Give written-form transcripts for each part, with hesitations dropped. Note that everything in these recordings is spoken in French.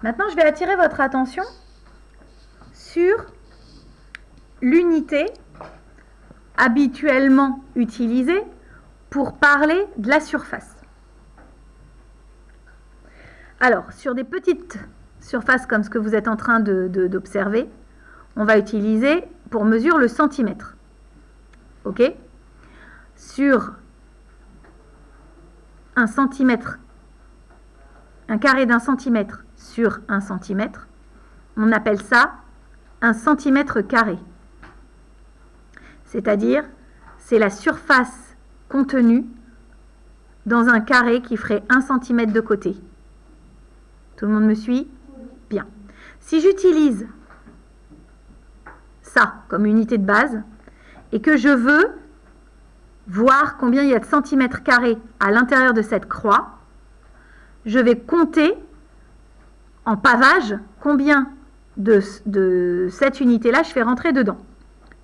Maintenant, je vais attirer votre attention sur l'unité habituellement utilisée pour parler de la surface. Alors, sur des petites surfaces comme ce que vous êtes en train d'observer, on va utiliser pour mesure le centimètre. OK? Sur un centimètre, un carré d'un centimètre sur un centimètre, on appelle ça un centimètre carré. C'est-à-dire, c'est la surface contenue dans un carré qui ferait 1 cm de côté. Tout le monde me suit? Bien. Si j'utilise ça comme unité de base et que je veux voir combien il y a de centimètres carrés à l'intérieur de cette croix, je vais compter en pavage combien de cette unité-là je fais rentrer dedans.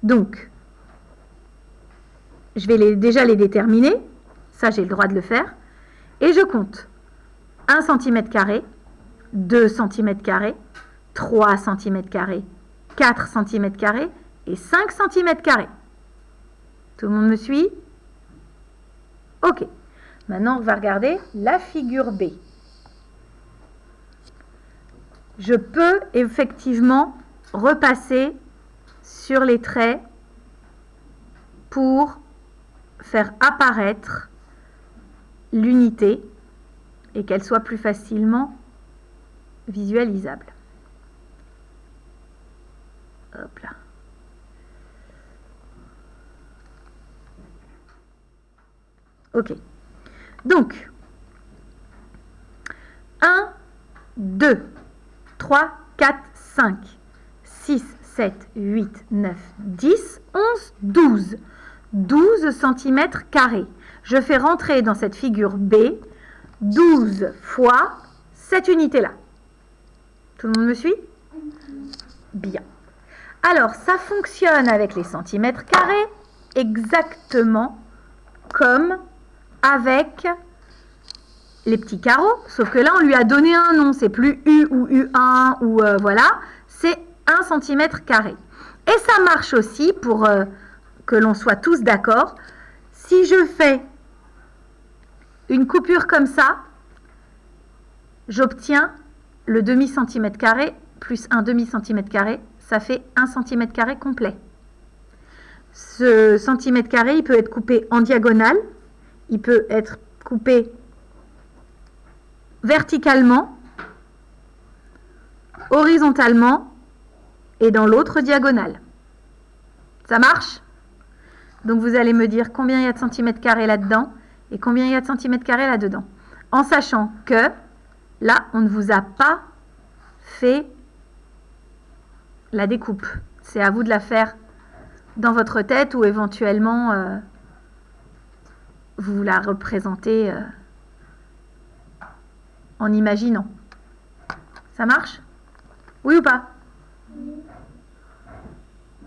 Donc, je vais déjà les déterminer. Ça, j'ai le droit de le faire. Et je compte 1 cm carré, 2 cm carrés, 3 cm carrés, 4 cm carrés et 5 cm carrés. Tout le monde me suit? Ok. Maintenant, on va regarder la figure B. Je peux effectivement repasser sur les traits pour faire apparaître l'unité et qu'elle soit plus facilement visualisable. Hop là. Ok. Donc, 1, 2, 3, 4, 5, 6, 7, 8, 9, 10, 11, 12. 12 cm carrés. Je fais rentrer dans cette figure B 12 fois cette unité-là. Tout le monde me suit? Bien. Alors, ça fonctionne avec les centimètres carrés exactement comme avec les petits carreaux, sauf que là, on lui a donné un nom. C'est plus U ou U1 ou voilà, c'est 1 cm carré. Et ça marche aussi pour que l'on soit tous d'accord. Si je fais une coupure comme ça, j'obtiens le demi-centimètre carré plus un demi-centimètre carré, ça fait 1 cm carré complet. Ce centimètre carré, il peut être coupé en diagonale, il peut être coupé verticalement, horizontalement et dans l'autre diagonale. Ça marche? Donc vous allez me dire combien il y a de centimètres carrés là-dedans et combien il y a de centimètres carrés là-dedans. En sachant que là, on ne vous a pas fait la découpe. C'est à vous de la faire dans votre tête ou éventuellement vous la représentez en imaginant. Ça marche? Oui ou pas?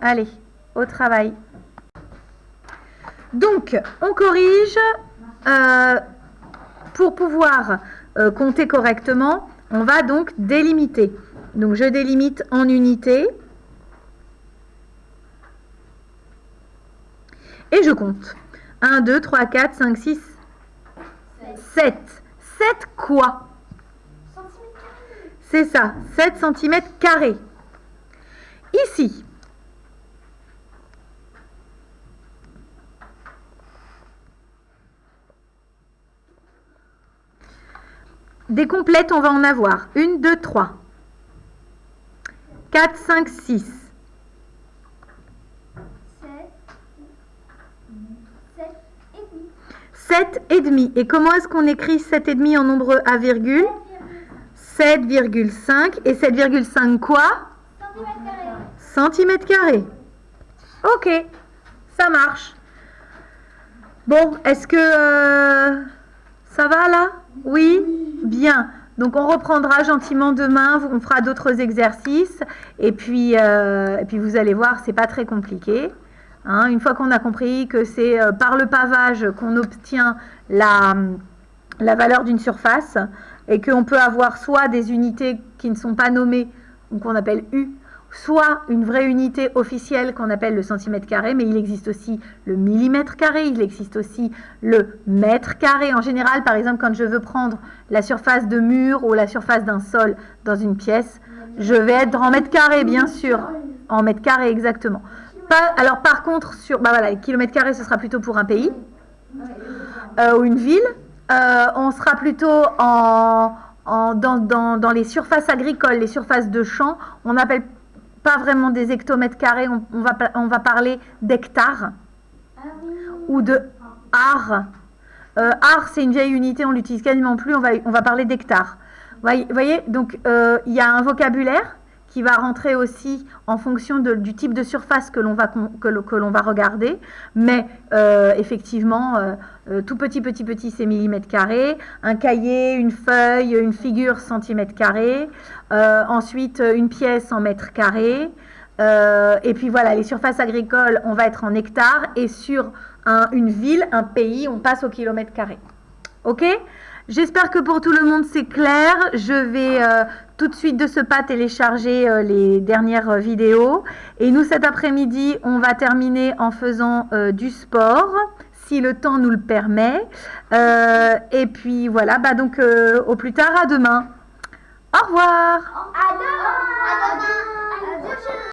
Allez, au travail. Donc, on corrige. Pour pouvoir compter correctement, on va donc délimiter. Donc, je délimite en unités. Et je compte. 1, 2, 3, 4, 5, 6, 7. 7 quoi? C'est ça, 7 cm carrés. Ici, des complètes, on va en avoir 1, 2, 3, 4, 5, 6. 7 et demi. Et comment est-ce qu'on écrit 7 et demi en nombre à virgule? 7,5. Et 7,5 quoi? Centimètres carrés. Ok, ça marche. Bon, est-ce que ça va là? Oui? Bien. Donc on reprendra gentiment demain, on fera d'autres exercices et puis vous allez voir, c'est pas très compliqué. Hein, une fois qu'on a compris que c'est par le pavage qu'on obtient la valeur d'une surface, et qu'on peut avoir soit des unités qui ne sont pas nommées, qu'on appelle U, soit une vraie unité officielle qu'on appelle le centimètre carré, mais il existe aussi le millimètre carré, il existe aussi le mètre carré. En général, par exemple, quand je veux prendre la surface de mur ou la surface d'un sol dans une pièce, je vais être en mètres carrés, bien sûr, en mètres carrés exactement. Alors par contre, les kilomètres carrés, ce sera plutôt pour un pays ou une ville. On sera plutôt dans les surfaces agricoles, les surfaces de champs. On n'appelle pas vraiment des hectomètres carrés, on va parler d'hectares ou de ar. Ar, c'est une vieille unité, on l'utilise quasiment plus, on va parler d'hectares. Vous voyez, donc il y a un vocabulaire qui va rentrer aussi en fonction du type de surface que l'on va regarder. Mais effectivement, tout petit, c'est millimètres carrés. Un cahier, une feuille, une figure, centimètres carrés. Ensuite, une pièce en mètres carrés. Et puis voilà, les surfaces agricoles, on va être en hectares. Et sur une ville, un pays, on passe au kilomètre carré. Ok ? J'espère que pour tout le monde c'est clair. Je vais tout de suite de ce pas télécharger les dernières vidéos. Et nous cet après-midi, on va terminer en faisant du sport, si le temps nous le permet. Et puis voilà, donc au plus tard, à demain. Au revoir. À demain.